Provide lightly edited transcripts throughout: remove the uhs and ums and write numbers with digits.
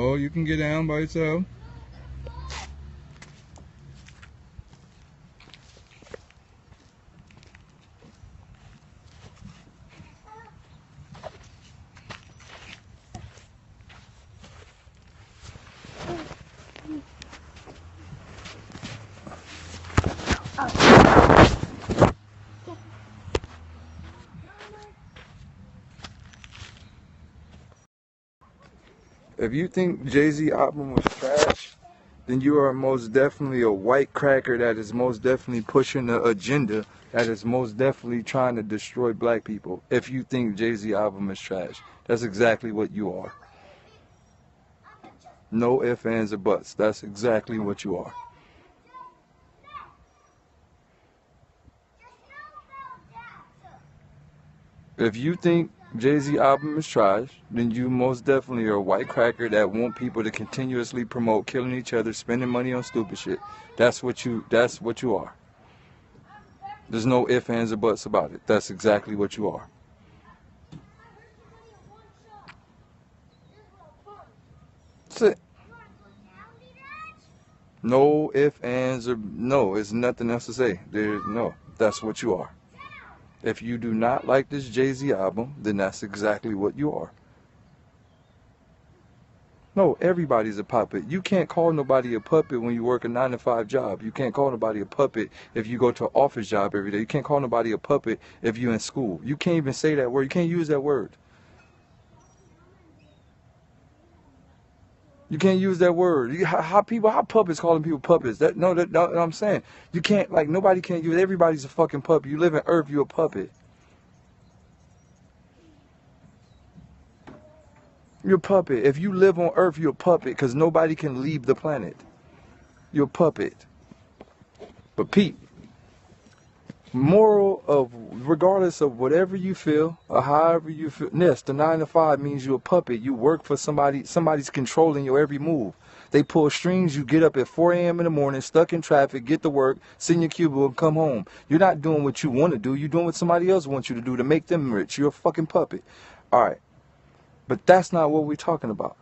Oh, you can get down by yourself. If you think Jay-Z album was trash, then you are most definitely a white cracker that is most definitely pushing the agenda that is most definitely trying to destroy black people. If you think Jay-Z album is trash, that's exactly what you are. No ifs, ands, or buts. That's exactly what you are. If you think Jay-Z album is trash, then you most definitely are a white cracker that want people to continuously promote killing each other, spending money on stupid shit. That's what you are. There's no ifs, ands, or buts about it. That's exactly what you are. That's it. No ifs, ands, or no. It's nothing else to say. There's no. That's what you are. If you do not like this Jay-Z album, then that's exactly what you are. No, everybody's a puppet. You can't call nobody a puppet when you work a 9-to-5 job. You can't call nobody a puppet if you go to an office job every day. You can't call nobody a puppet if you're in school. You can't even say that word. You can't use that word. You can't use that word. How puppets calling people puppets? No, I'm saying. You can't, like, nobody can't use, everybody's a fucking puppet. You live in Earth, you're a puppet. You're a puppet. If you live on Earth, you're a puppet because nobody can leave the planet. You're a puppet. But Pete, moral of, regardless of whatever you feel or however you feel, yes, the 9-to-5 means you're a puppet. You work for somebody, somebody's controlling your every move. They pull strings, you get up at 4 a.m. in the morning, stuck in traffic, get to work, sit in your cubicle, and come home. You're not doing what you want to do. You're doing what somebody else wants you to do to make them rich. You're a fucking puppet. All right. But that's not what we're talking about.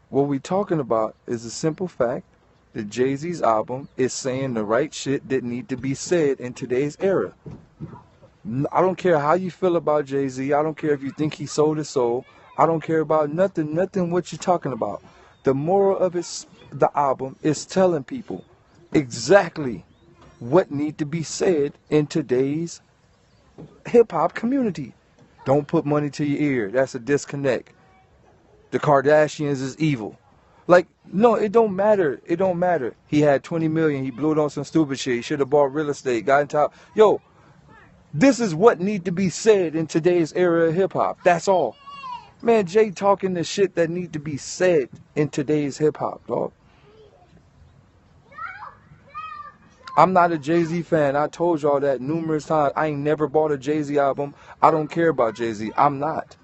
What we're talking about is the simple fact that Jay-Z's album is saying the right shit that need to be said in today's era. I don't care how you feel about Jay-Z. I don't care if you think he sold his soul. I don't care about nothing what you're talking about. The moral of the album is telling people exactly what need to be said in today's hip-hop community. Don't put money to your ear. That's a disconnect. The Kardashians is evil. Like, no, it don't matter. It don't matter. He had 20 million. He blew it on some stupid shit. He should have bought real estate. Got in top. Yo, this is what need to be said in today's era of hip-hop. That's all. Man, Jay talking the shit that need to be said in today's hip-hop, dog. I'm not a Jay-Z fan. I told y'all that numerous times. I ain't never bought a Jay-Z album. I don't care about Jay-Z. I'm not.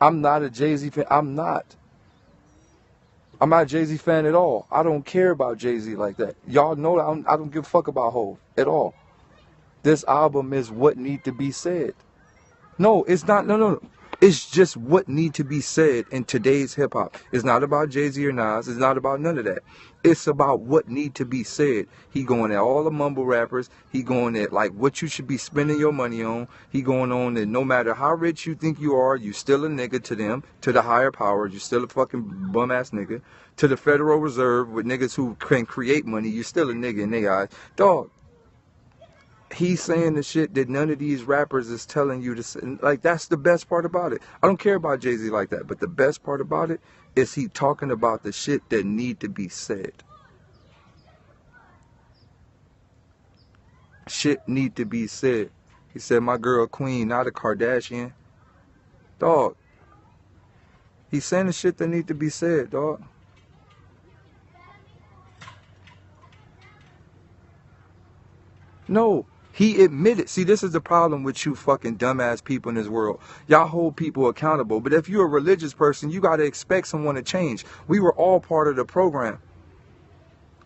I'm not a Jay-Z fan. I'm not a Jay-Z fan at all. I don't care about Jay-Z like that. Y'all know that I don't give a fuck about Hov at all. This album is what need to be said. No, it's not. No. It's just what need to be said in today's hip-hop. It's not about Jay-Z or Nas. It's not about none of that. It's about what need to be said. He going at all the mumble rappers. He going at, like, what you should be spending your money on. He going on that no matter how rich you think you are, you still a nigga to them, to the higher powers. You still a fucking bum-ass nigga. To the Federal Reserve with niggas who can create money, you still a nigga in their eyes. Dog. He's saying the shit that none of these rappers is telling you to say. Like, that's the best part about it. I don't care about Jay-Z like that, but the best part about it is he talking about the shit that need to be said. Shit need to be said. He said, my girl Queen, not a Kardashian. Dog. He's saying the shit that need to be said, dog. No. He admitted, see, this is the problem with you fucking dumbass people in this world. Y'all hold people accountable. But if you're a religious person, you got to expect someone to change. We were all part of the program.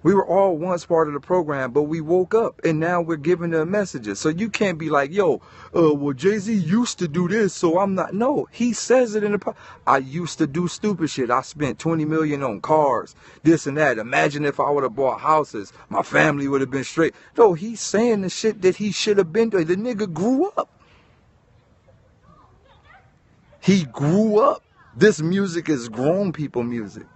We were all once part of the program, but we woke up and now we're giving them messages. So you can't be like, yo, well, Jay-Z used to do this, so I'm not. No, he says it in the. I used to do stupid shit. I spent 20 million on cars, this and that. Imagine if I would have bought houses, my family would have been straight. No, he's saying the shit that he should have been doing. The nigga grew up. He grew up. This music is grown people music.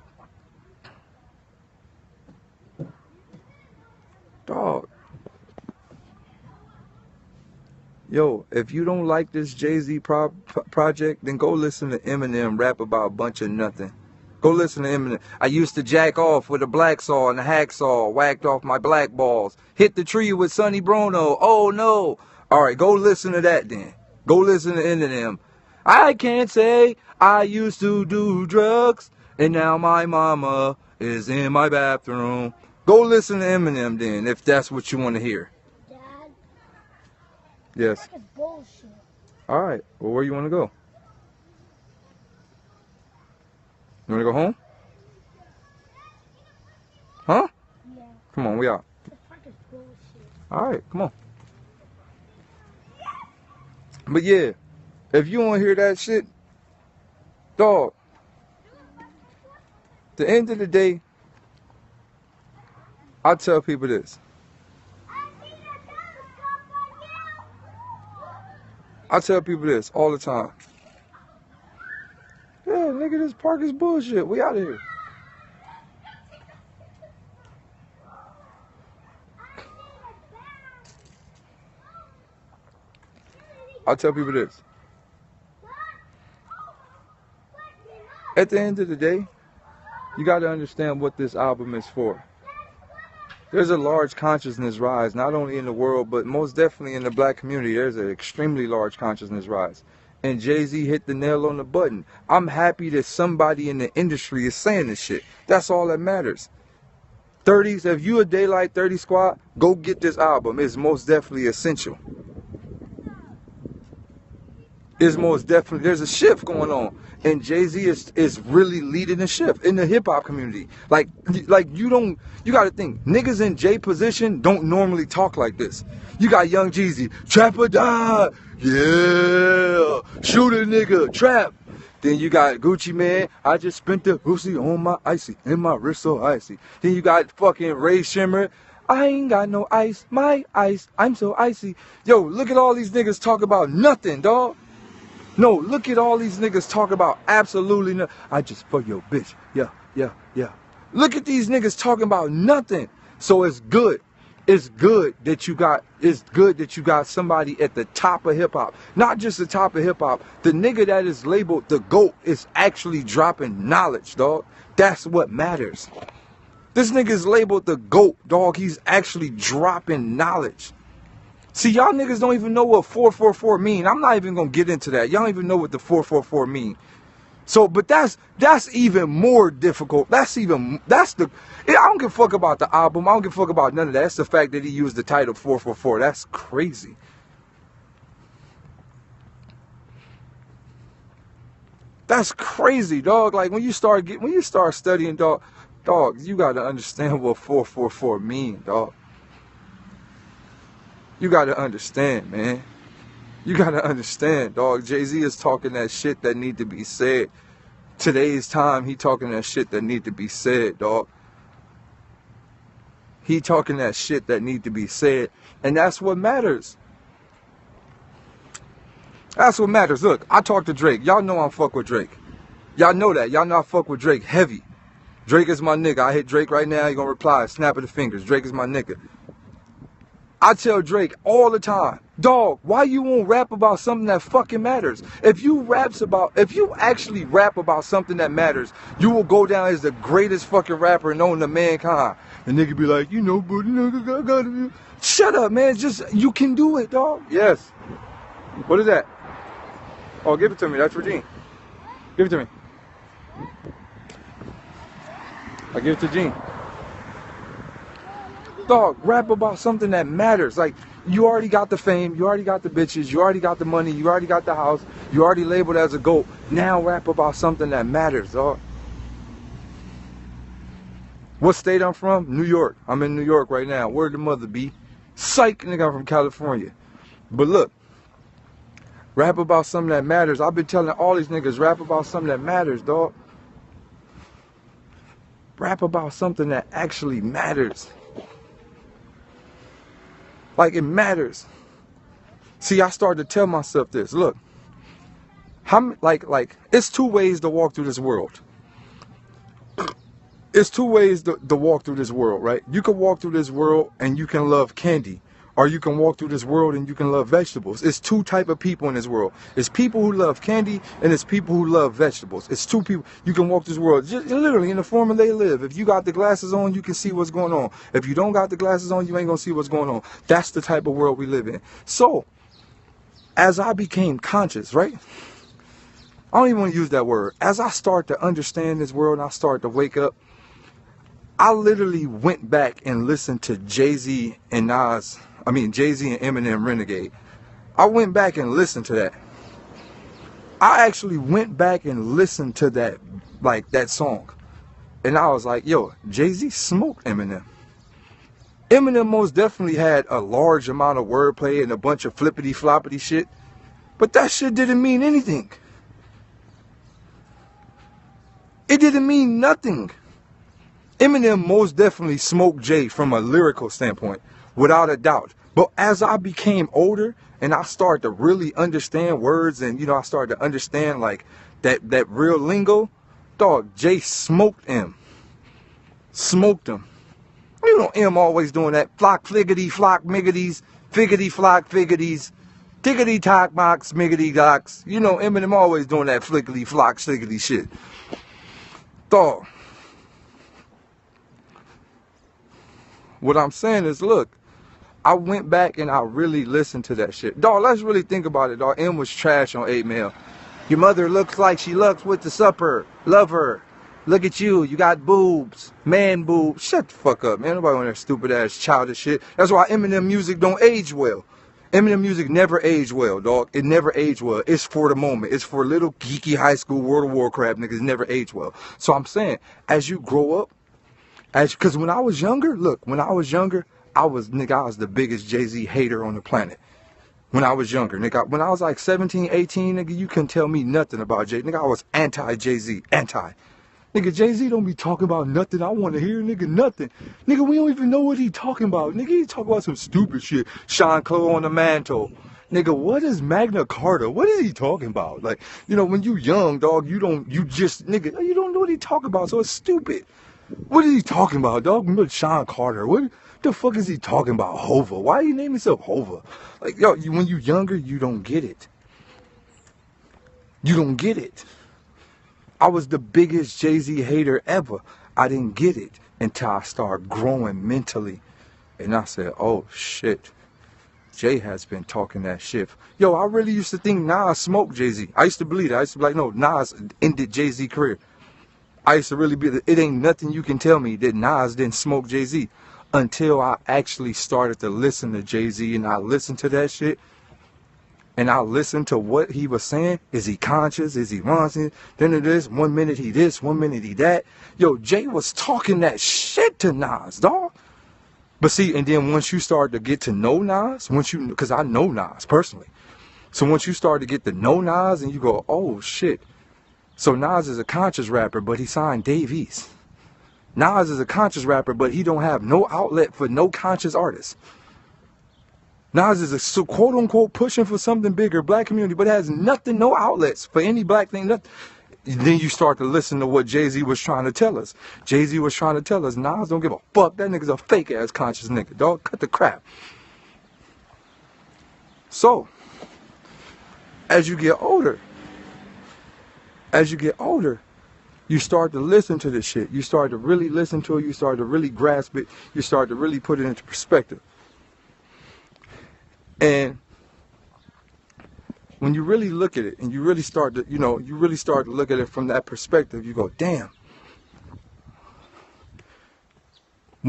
Dog. Yo, if you don't like this Jay-Z project, then go listen to Eminem rap about a bunch of nothing. Go listen to Eminem. I used to jack off with a black saw and a hacksaw, whacked off my black balls, hit the tree with Sonny Bruno. Oh no. Alright, go listen to that then. Go listen to Eminem. I can't say I used to do drugs and now my mama is in my bathroom. Go listen to Eminem then, if that's what you want to hear. Dad? Yes. That's bullshit. Alright, well, where you want to go? You want to go home? Huh? Yeah. Come on, we out. This park is bullshit. Alright, come on. But yeah, if you want to hear that shit, dog, at the end of the day, I tell people this. I tell people this all the time. Yeah, nigga, this park is bullshit. We out of here. I tell people this. At the end of the day, you got to understand what this album is for. There's a large consciousness rise, not only in the world, but most definitely in the black community. There's an extremely large consciousness rise. And Jay-Z hit the nail on the button. I'm happy that somebody in the industry is saying this shit. That's all that matters. 30s, if you a Daylyt 30 squad, go get this album. It's most definitely essential. It's most definitely, there's a shift going on. And Jay-Z is really leading the shift in the hip-hop community. Like you gotta think, niggas in Jay position don't normally talk like this. You got Young Jeezy, trap or die, yeah, shoot a nigga, trap. Then you got Gucci Man, I just spent the Gucci on my icy, and my wrist so icy. Then you got fucking Ray Shimmer, I ain't got no ice, my ice, I'm so icy. Yo, look at all these niggas talk about nothing, dog. No, look at all these niggas talk about absolutely nothing. I just fuck your bitch. Yeah, yeah, yeah. Look at these niggas talking about nothing. So it's good. It's good that you got somebody at the top of hip hop. Not just the top of hip hop. The nigga that is labeled the GOAT is actually dropping knowledge, dog. That's what matters. This nigga is labeled the GOAT, dog. He's actually dropping knowledge. See, y'all niggas don't even know what 444 mean. I'm not even gonna get into that. Y'all don't even know what the 444 mean. So, but that's even more difficult. I don't give a fuck about the album. I don't give a fuck about none of that. That's the fact that he used the title 444. That's crazy. That's crazy, dog. Like when you start studying, dog, you gotta understand what 444 mean, dog. You gotta understand, man. You gotta understand, dog. Jay-Z is talking that shit that need to be said. Today's time, he talking that shit that need to be said, dog. He talking that shit that need to be said. And that's what matters. That's what matters. Look, I talk to Drake. Y'all know I'm fuck with Drake. Y'all know that. Y'all know I fuck with Drake heavy. Drake is my nigga. I hit Drake right now. He gonna reply. Snap of the fingers. Drake is my nigga. I tell Drake all the time, dog, why you won't rap about something that fucking matters? If you actually rap about something that matters, you will go down as the greatest fucking rapper known to mankind. And nigga be like, you know, but nigga gotta shut up, man. Just you can do it, dog. Yes. What is that? Oh, give it to me. That's for Gene. Give it to me. I give it to Gene. Dog, rap about something that matters. Like, you already got the fame, you already got the bitches, you already got the money, you already got the house, you already labeled as a GOAT. Now rap about something that matters, dog. What state I'm from? New York. I'm in New York right now. Where the mother be? Psych, nigga, I'm from California. But look, rap about something that matters. I've been telling all these niggas, rap about something that matters, dog. Rap about something that actually matters. Like, it matters. See, I started to tell myself this. Look, it's two ways to walk through this world. It's two ways to walk through this world, right? You can walk through this world and you can love candy. Or you can walk through this world and you can love vegetables. It's two type of people in this world. It's people who love candy and it's people who love vegetables. It's two people. You can walk this world just literally in the form of they live. If you got the glasses on, you can see what's going on. If you don't got the glasses on, you ain't gonna see what's going on. That's the type of world we live in. So, as I became conscious, right? I don't even want to use that word. As I start to understand this world and I start to wake up, I literally went back and listened to Jay-Z and Jay-Z and Eminem Renegade. I went back and listened to that. I actually went back and listened to that, like, that song. And I was like, yo, Jay-Z smoked Eminem. Eminem most definitely had a large amount of wordplay and a bunch of flippity-floppity shit. But that shit didn't mean anything. It didn't mean nothing. Eminem most definitely smoked Jay from a lyrical standpoint, without a doubt. But as I became older and I started to really understand words and, I started to understand like that real lingo, dog, Jay smoked him. Smoked him. You know M always doing that flock fliggity flock miggities, figgity flock figgities, tiggity tock box miggity docks. You know Eminem always doing that flickety flock sliggity shit. Dog. What I'm saying is, look, I went back and I really listened to that shit. Dog, let's really think about it, dog. M was trash on 8 Mil. Your mother looks like she looks with the supper. Love her. Look at you. You got boobs. Man boobs. Shut the fuck up, man. Nobody want that stupid ass childish shit. That's why Eminem music don't age well. Eminem music never aged well, dog. It never aged well. It's for the moment. It's for little geeky high school World of Warcraft niggas. Never aged well. So I'm saying, as you grow up, because when I was younger, look, when I was younger, I was the biggest Jay-Z hater on the planet. When I was younger, nigga, when I was like 17, 18, nigga, you couldn't tell me nothing about Jay. Nigga, I was anti-Jay-Z, anti. Nigga, Jay-Z don't be talking about nothing I want to hear, nigga, nothing. Nigga, we don't even know what he talking about. Nigga, he talking about some stupid shit. Sean Cole on the mantle. Nigga, what is Magna Carta? What is he talking about? Like, when you young, dog, you don't know what he talking about, so it's stupid. What is he talking about, dog? Sean Carter. What the fuck is he talking about? Hova. Why you name himself Hova? Like, yo, when you younger, you don't get it. You don't get it. I was the biggest Jay-Z hater ever. I didn't get it until I started growing mentally. And I said, oh, shit. Jay has been talking that shit. Yo, I really used to think Nas smoked Jay-Z. I used to believe that. I used to be like, no, Nas ended Jay-Z career. I used to really be, it ain't nothing you can tell me that Nas didn't smoke Jay-Z until I actually started to listen to Jay-Z and I listened to that shit and I listened to what he was saying. Is he conscious? Is he wanting? Then it is 1 minute he this, 1 minute he that. Yo, Jay was talking that shit to Nas, dog. But see, and then once you start to get to know Nas, because I know Nas personally. So once you start to get to know Nas and you go, oh shit. So Nas is a conscious rapper, but he signed Dave East. Nas is a conscious rapper, but he don't have no outlet for no conscious artist. Nas is a quote-unquote pushing for something bigger, black community, but has nothing, no outlets for any black thing. Nothing. Then you start to listen to what Jay-Z was trying to tell us. Jay-Z was trying to tell us, Nas don't give a fuck. That nigga's a fake-ass conscious nigga, dog. Cut the crap. So, as you get older, you start to listen to this shit. You start to really listen to it. You start to really grasp it. You start to really put it into perspective. And when you really look at it and you really start to, look at it from that perspective, you go, damn.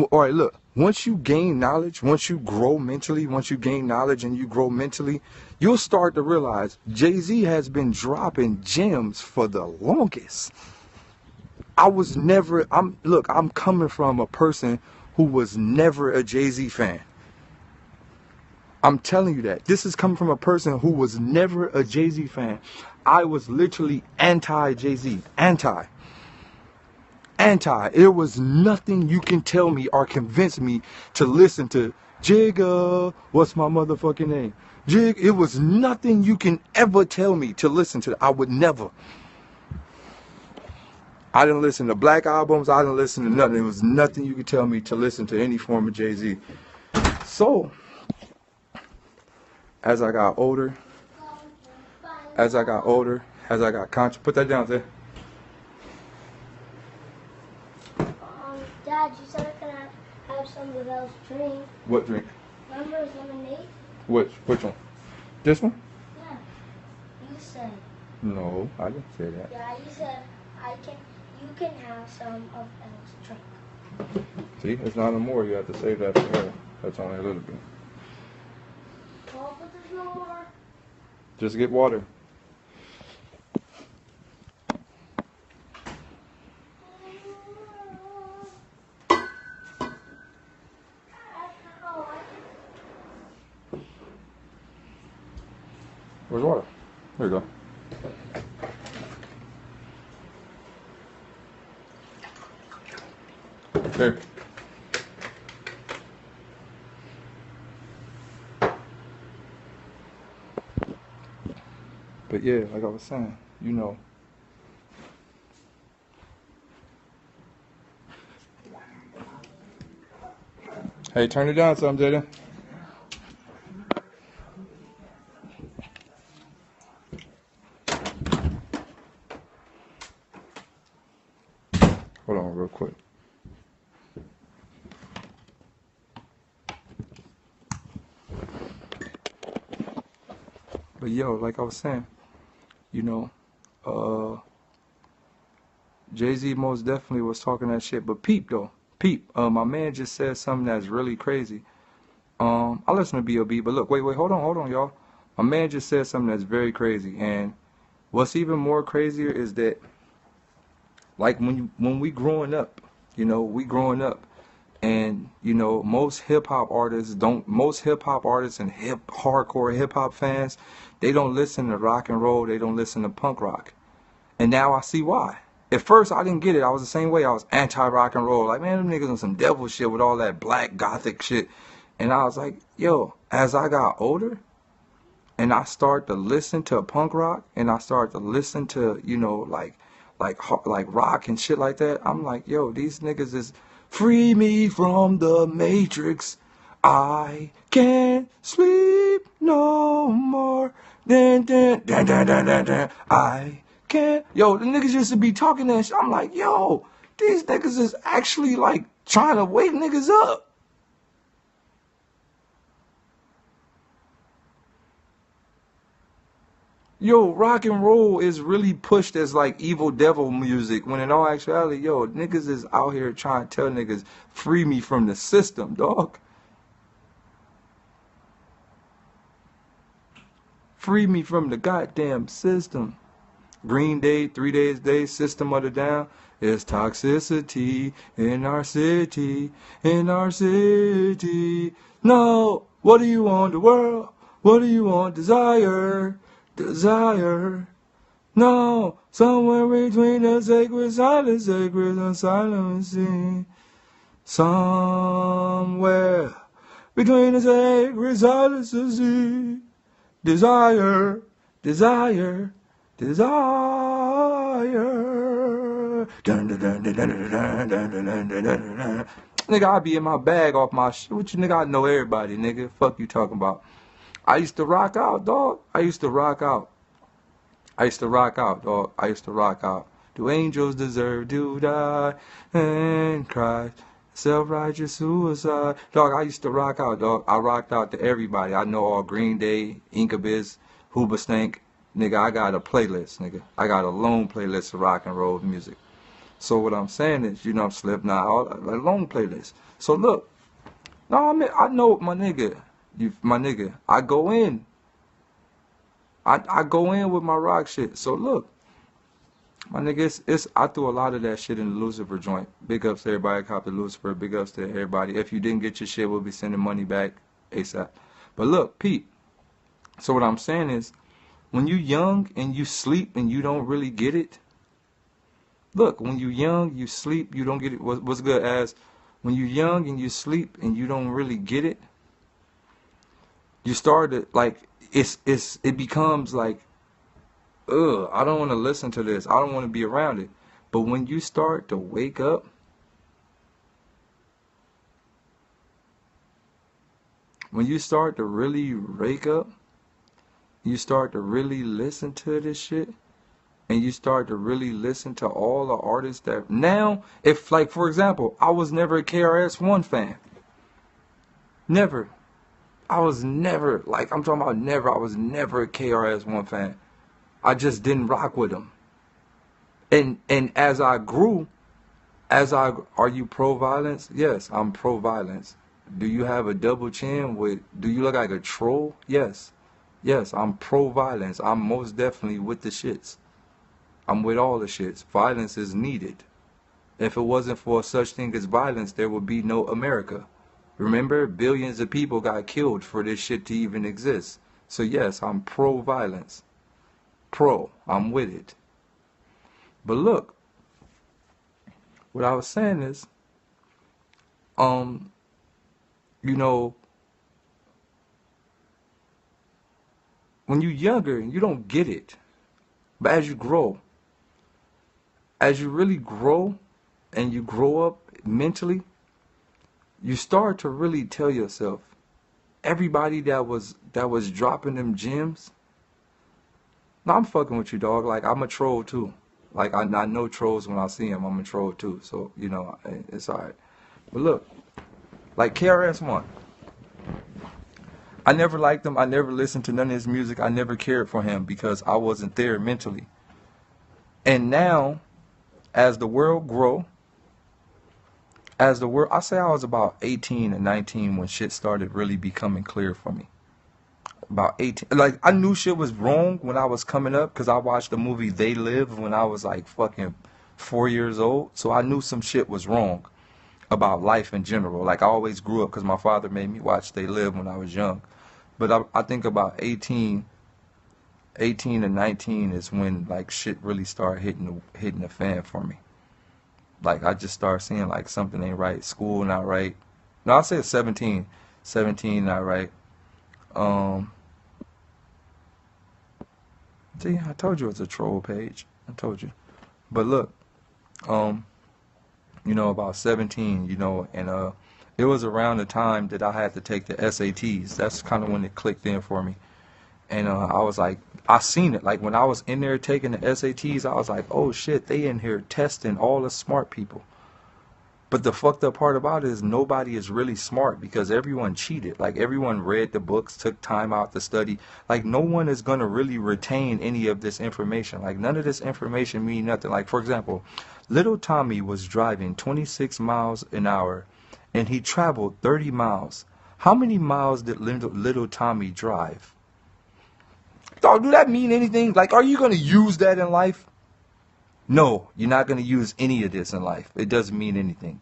All right, look, once you gain knowledge, once you grow mentally, once you gain knowledge and you grow mentally, you'll start to realize Jay-Z has been dropping gems for the longest. I was never, look, I'm coming from a person who was never a Jay-Z fan. I'm telling you that. This is coming from a person who was never a Jay-Z fan. I was literally anti-Jay-Z. Anti. There was nothing you can tell me or convince me to listen to Jigga. What's my motherfucking name? Jig. It was nothing you can ever tell me to listen to. I would never. I didn't listen to Black albums. I didn't listen to nothing. There was nothing you could tell me to listen to any form of Jay-Z. So, as I got older, as I got conscious, put that down there. Dad, you said I could have some of those drink. What drink? Remember lemonade? Which one? This one? Yeah. You said. No, I didn't say that. Yeah, you said you can have some of those drink. See, it's not no more. You have to save that for her. That's only a little bit. Oh, but there's no more. Just get water. Where's water? There you go. There. But yeah, like I was saying, you know. Hey, turn it down some, Jaden. Hold on real quick. But yo, like I was saying, you know, Jay-Z most definitely was talking that shit. But peep though, peep. My man just said something that's really crazy. I listen to B.O.B., but look, wait, hold on, y'all. My man just said something that's very crazy, and what's even more crazier is that, like when we growing up, you know, and you know, most hip hop artists and hardcore hip hop fans, they don't listen to rock and roll, they don't listen to punk rock, and now I see why. At first I didn't get it. I was the same way. I was anti rock and roll, like, man, them niggas on some devil shit with all that black gothic shit, and I was like, yo, as I got older, and I started to listen to punk rock, and I started to listen to, you know, like rock and shit like that, I'm like, yo, these niggas is free me from the matrix. I can't sleep no more. I can't. Yo, the niggas used to be talking that shit. I'm like, yo, these niggas is actually like trying to wake niggas up. Yo, rock and roll is really pushed as like evil devil music, when in all actuality, yo, niggas is out here trying to tell niggas, free me from the system, dog. Free me from the goddamn system. Green Day, 3 Days Day, System of the Down. It's toxicity in our city, No, what do you want, the world? What do you want, desire? No, somewhere between the sacred silence, and silencing. Somewhere between the sacred silence and desire. Nigga, I be in my bag off my shit. What you nigga? I know everybody, nigga. Fuck you talking about. I used to rock out, dog. I used to rock out, dog. I used to rock out. Do angels deserve to die and cry? Self-righteous suicide. Dog, I used to rock out, dog. I rocked out to everybody. I know all Green Day, Incubus, Hoobastank. Nigga, I got a playlist, nigga. I got a long playlist of rock and roll music. So what I'm saying is, you know, I'm Slipknot, all a long playlist. So look, no, I mean, I know my nigga. I go in. I go in with my rock shit. So look, My nigga, I threw a lot of that shit in the Lucifer joint. Big ups to everybody cop the Lucifer. Big ups to everybody. If you didn't get your shit, we'll be sending money back ASAP. But look, Pete. So what I'm saying is, when you young and you sleep and you don't really get it. Look, when you young, you sleep, you don't get it. What's good as when you young and you sleep and you don't really get it. You start to like it becomes like, ugh, I don't want to listen to this. I don't want to be around it. But when you start to wake up, when you start to really wake up, you start to really listen to this shit, and you start to really listen to all the artists that now, if like for example, I was never a KRS-One fan. Never. I was never, like I'm talking about never, I was never a KRS-One fan. I just didn't rock with him. And as I grew, are you pro-violence? Yes, I'm pro-violence. Do you have a double chin do you look like a troll? Yes. Yes, I'm pro-violence. I'm most definitely with the shits. I'm with all the shits. Violence is needed. If it wasn't for such thing as violence, there would be no America. Remember, billions of people got killed for this shit to even exist. So yes, I'm pro-violence. I'm with it. But look, what I was saying is, you know, when you're younger, you don't get it. But as you grow, as you really grow and you grow up mentally, you start to really tell yourself, everybody that was dropping them gems. No, I'm fucking with you, dog. Like, I'm a troll, too. Like, I know trolls when I see them. I'm a troll, too. So, you know, it's all right. But look, like KRS-One. I never liked him. I never listened to none of his music. I never cared for him because I wasn't there mentally. And now, as the world grow, I say I was about 18 and 19 when shit started really becoming clear for me. About 18. Like, I knew shit was wrong when I was coming up because I watched the movie They Live when I was like fucking 4 years old. So I knew some shit was wrong about life in general. Like, I always grew up because my father made me watch They Live when I was young. But I think about 18 and 19 is when like shit really started hitting the fan for me. Like, I just started seeing like something ain't right. School not right. No, I say 17 not right. See, I told you it's a troll page. I told you. But look, you know, about 17, you know, and it was around the time that I had to take the SATs. That's kind of when it clicked in for me. And I was like, I seen it. Like, when I was in there taking the SATs, I was like, oh shit, they in here testing all the smart people. But the fucked up part about it is nobody is really smart because everyone cheated. Like, everyone read the books, took time out to study. Like, no one is going to really retain any of this information. Like, none of this information mean nothing. Like, for example, little Tommy was driving 26 miles an hour and he traveled 30 miles. How many miles did little Tommy drive? Dog, do that mean anything? Like, are you going to use that in life? No, you're not going to use any of this in life. It doesn't mean anything.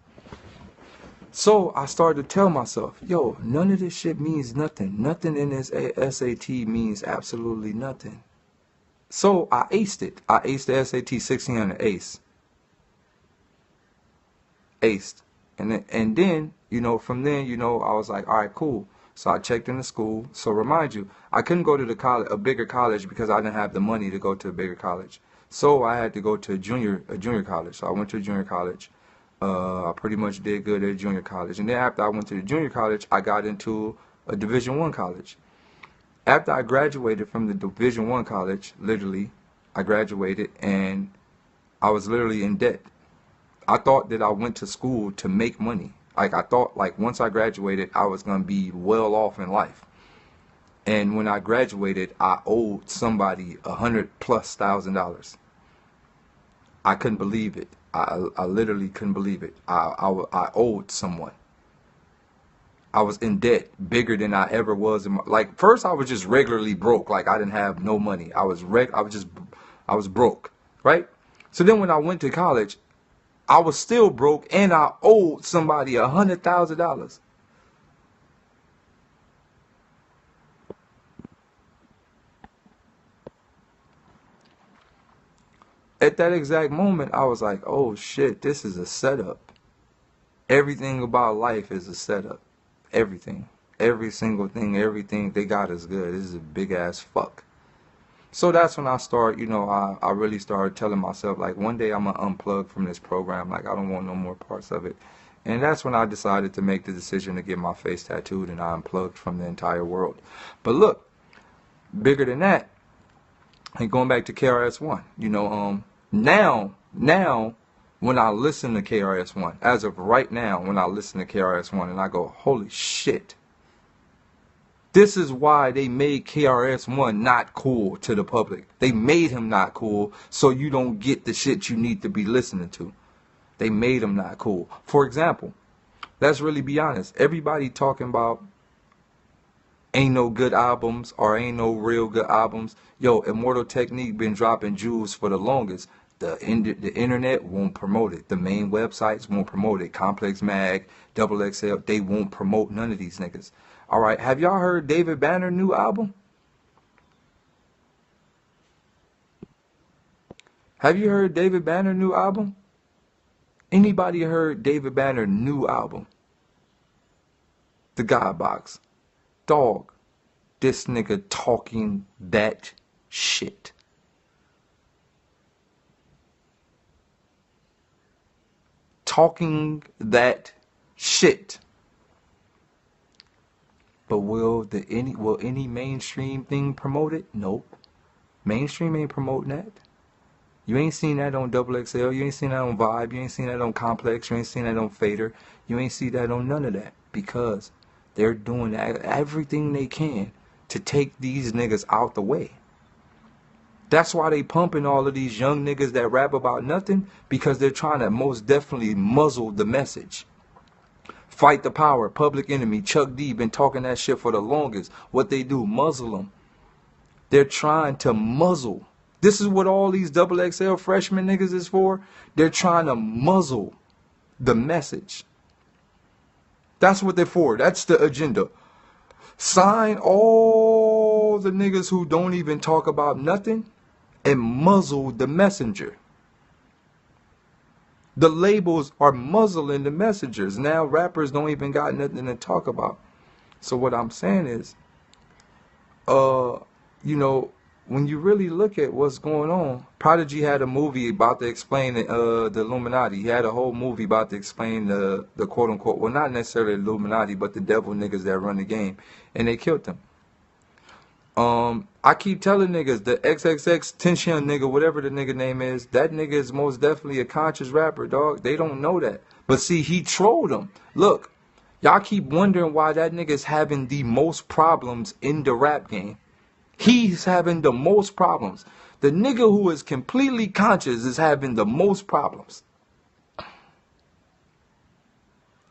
So I started to tell myself, yo, none of this shit means nothing. Nothing in this SAT means absolutely nothing. So I aced it. I aced the SAT 1600 ace. Aced. And then, you know, from then, you know, I was like, all right, cool. So I checked into school. So remind you, I couldn't go to the college, a bigger college, because I didn't have the money to go to a bigger college. So I had to go to a junior college. So I went to a junior college. I pretty much did good at junior college. And then after I went to the junior college, I got into a Division I college. After I graduated from the Division I college, literally, I graduated and I was literally in debt. I thought that I went to school to make money. Like, I thought, like, once I graduated, I was going to be well off in life. And when I graduated, I owed somebody $100,000+. I couldn't believe it. I literally couldn't believe it. I owed someone. I was in debt bigger than I ever was. Like, first I was just regularly broke. Like, I didn't have no money. I was broke, right? So then when I went to college, I was still broke and I owed somebody $100,000. At that exact moment, I was like, oh shit, this is a setup. Everything about life is a setup. Everything. Every single thing, everything they got is good. This is a big ass fuck. So that's when I start, you know, I really started telling myself, like, one day I'm going to unplug from this program. Like, I don't want no more parts of it. And that's when I decided to make the decision to get my face tattooed, and I unplugged from the entire world. But look, bigger than that, and going back to KRS-One, you know, now, when I listen to KRS-One, as of right now, when I listen to KRS-One, and I go, holy shit. This is why they made KRS-One not cool to the public. They made him not cool so you don't get the shit you need to be listening to. They made him not cool. For example, let's really be honest. Everybody talking about ain't no good albums or ain't no real good albums. Yo, Immortal Technique been dropping jewels for the longest. The internet won't promote it. The main websites won't promote it. Complex Mag, XXL, they won't promote none of these niggas. All right, have y'all heard David Banner's new album? Have you heard David Banner's new album? Anybody heard David Banner's new album? The God Box. Dog, this nigga talking that shit. Talking that shit. But will any mainstream thing promote it? Nope. Mainstream ain't promoting that. You ain't seen that on XXL. You ain't seen that on Vibe. You ain't seen that on Complex. You ain't seen that on Fader. You ain't seen that on none of that. Because they're doing everything they can to take these niggas out the way. That's why they pumping all of these young niggas that rap about nothing. Because they're trying to most definitely muzzle the message. Fight the Power, Public Enemy, Chuck D been talking that shit for the longest. What they do, muzzle them. They're trying to muzzle. This is what all these XXL freshman niggas is for. They're trying to muzzle the message. That's what they're for. That's the agenda. Sign all the niggas who don't even talk about nothing and muzzle the messenger. The labels are muzzling the messengers. Now rappers don't even got nothing to talk about. So what I'm saying is, you know, when you really look at what's going on, Prodigy had a movie about to explain the Illuminati. He had a whole movie about to explain the quote unquote, well, not necessarily Illuminati, but the devil niggas that run the game. And they killed them. I keep telling niggas, the XXXTENTACION nigga, whatever the nigga name is, that nigga is most definitely a conscious rapper, dog. They don't know that. But see, he trolled them. Look, y'all keep wondering why that nigga's having the most problems in the rap game. He's having the most problems. The nigga who is completely conscious is having the most problems.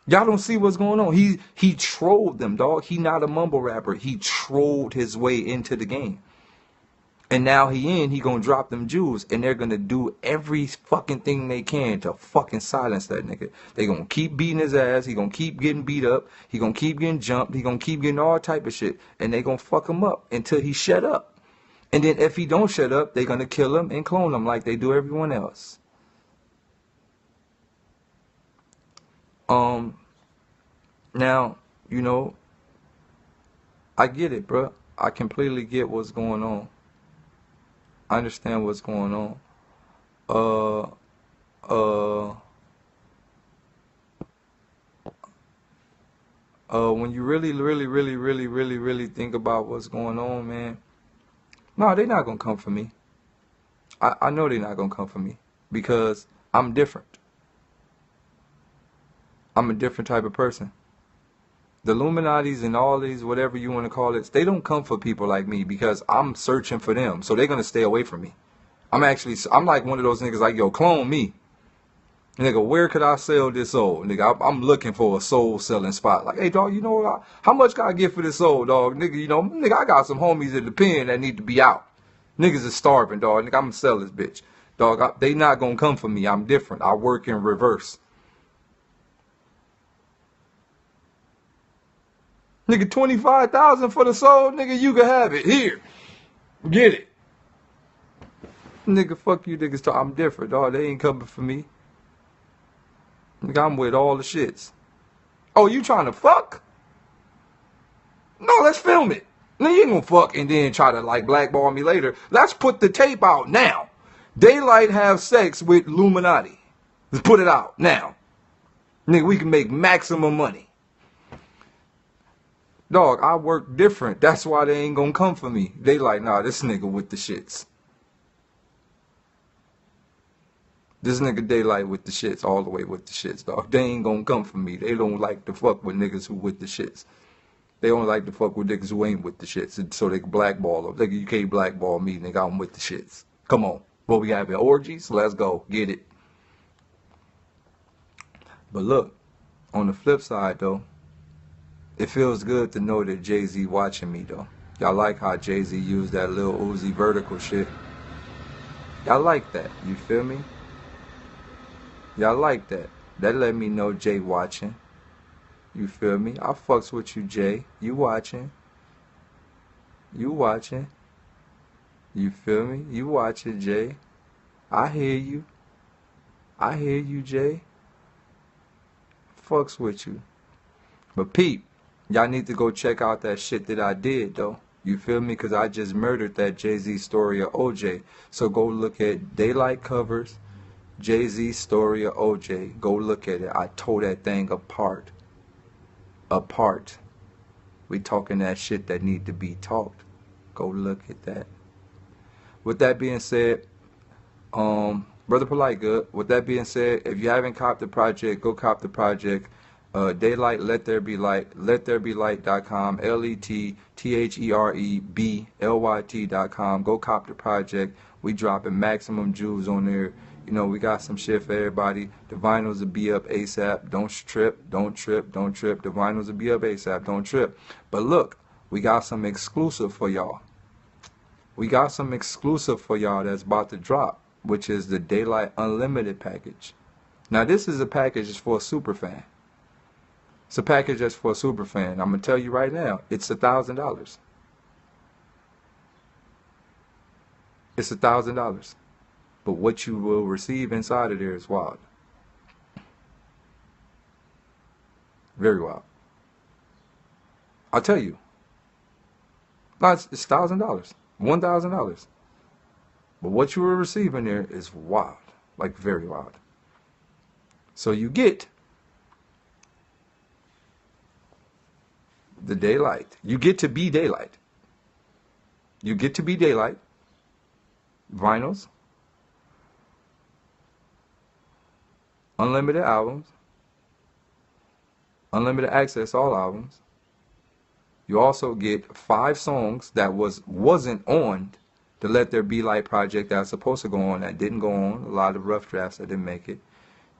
Y'all don't see what's going on. He trolled them, dog. He not a mumble rapper. He trolled his way into the game. And now he gonna drop them jewels, and they're gonna do every fucking thing they can to fucking silence that nigga. They gonna keep beating his ass. He gonna keep getting beat up. He gonna keep getting jumped. He gonna keep getting all type of shit, and they gonna fuck him up until he shut up. And then if he don't shut up, they gonna kill him and clone him like they do everyone else. Now, you know, I get it, bro. I completely get what's going on. I understand what's going on. When you really think about what's going on, man, no, they're not gonna come for me. I know they're not gonna come for me because I'm different. I'm a different type of person. The Illuminatis and all these, whatever you want to call it, they don't come for people like me because I'm searching for them. So they're going to stay away from me. I'm like one of those niggas like, yo, clone me. Nigga, where could I sell this soul? Nigga, I'm looking for a soul selling spot. Like, hey, dog, you know what? How much can I get for this soul, dog? Nigga, you know, nigga, I got some homies in the pen that need to be out. Niggas is starving, dog. Nigga, I'm going to sell this bitch. Dog, they not gonna come for me. I'm different. I work in reverse. Nigga, 25,000 for the soul, nigga, you can have it. Here. Get it. Nigga, fuck you niggas. I'm different, dog. They ain't coming for me. Nigga, I'm with all the shits. Oh, you trying to fuck? No, let's film it. Now you ain't gonna fuck and then try to like blackball me later. Let's put the tape out now. Daylyt have sex with Illuminati. Let's put it out now. Nigga, we can make maximum money. Dog, I work different. That's why they ain't gonna come for me. They like, nah, this nigga with the shits. This nigga Daylyt with the shits, all the way with the shits, dog. They ain't gonna come for me. They don't like to fuck with niggas who with the shits. They don't like to fuck with niggas who ain't with the shits, so they can blackball them. Nigga, you can't blackball me, nigga. I'm with the shits. Come on. What we having, orgies? Let's go. Get it. But look, on the flip side, though, it feels good to know that Jay-Z watching me, though. Y'all like how Jay-Z used that Lil Uzi vertical shit? Y'all like that. You feel me? Y'all like that. That let me know Jay watching. You feel me? I fucks with you, Jay. You watching. You watching. You feel me? You watching, Jay. I hear you. I hear you, Jay. Fucks with you. But peep, y'all need to go check out that shit that I did, though. You feel me? Because I just murdered that Jay-Z story of OJ. So go look at Daylyt covers, Jay-Z story of OJ. Go look at it. I tore that thing apart. Apart. We talking that shit that need to be talked. Go look at that. With that being said, Brother Polite Good, with that being said, if you haven't copped the project, go cop the project. Daylyt, Let There Be Light, LetThereBeLight.com, LetThereBlyt.com. Go cop the project. We dropping maximum jewels on there. You know, we got some shit for everybody. The vinyls will be up ASAP. Don't trip, don't trip, don't trip. The vinyls will be up ASAP. Don't trip. But look, we got some exclusive for y'all. We got some exclusive for y'all that's about to drop, which is the Daylyt Unlimited package. Now, this is a package for a super fan. It's a package that's for a super fan. I'm going to tell you right now, it's $1,000. It's $1,000. But what you will receive inside of there is wild. Very wild. I'll tell you. No, it's $1,000. $1,000. But what you will receive in there is wild. Like very wild. So you get the Daylyt. You get to be Daylyt. You get to be Daylyt. Vinyls. Unlimited albums. Unlimited access to all albums. You also get 5 songs that wasn't on the Let There Be Light project that was supposed to go on that didn't go on. A lot of rough drafts that didn't make it.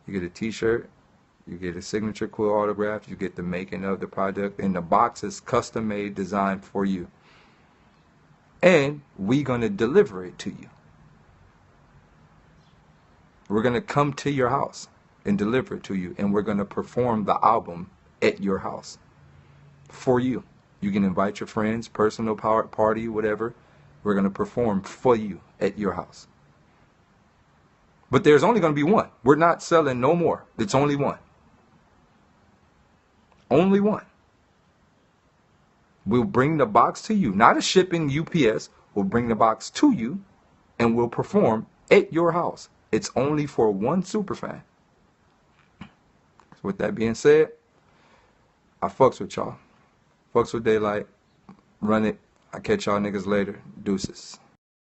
You get a t-shirt. You get a signature quill autograph. You get the making of the product. And the box is custom made, designed for you. And we're going to deliver it to you. We're going to come to your house and deliver it to you. And we're going to perform the album at your house for you. You can invite your friends, personal party, whatever. We're going to perform for you at your house. But there's only going to be one. We're not selling no more. It's only one. Only one. We'll bring the box to you. Not a shipping UPS. We'll bring the box to you and we'll perform at your house. It's only for one superfan. So with that being said, I fucks with y'all. Fucks with Daylyt. Run it. I catch y'all niggas later. Deuces.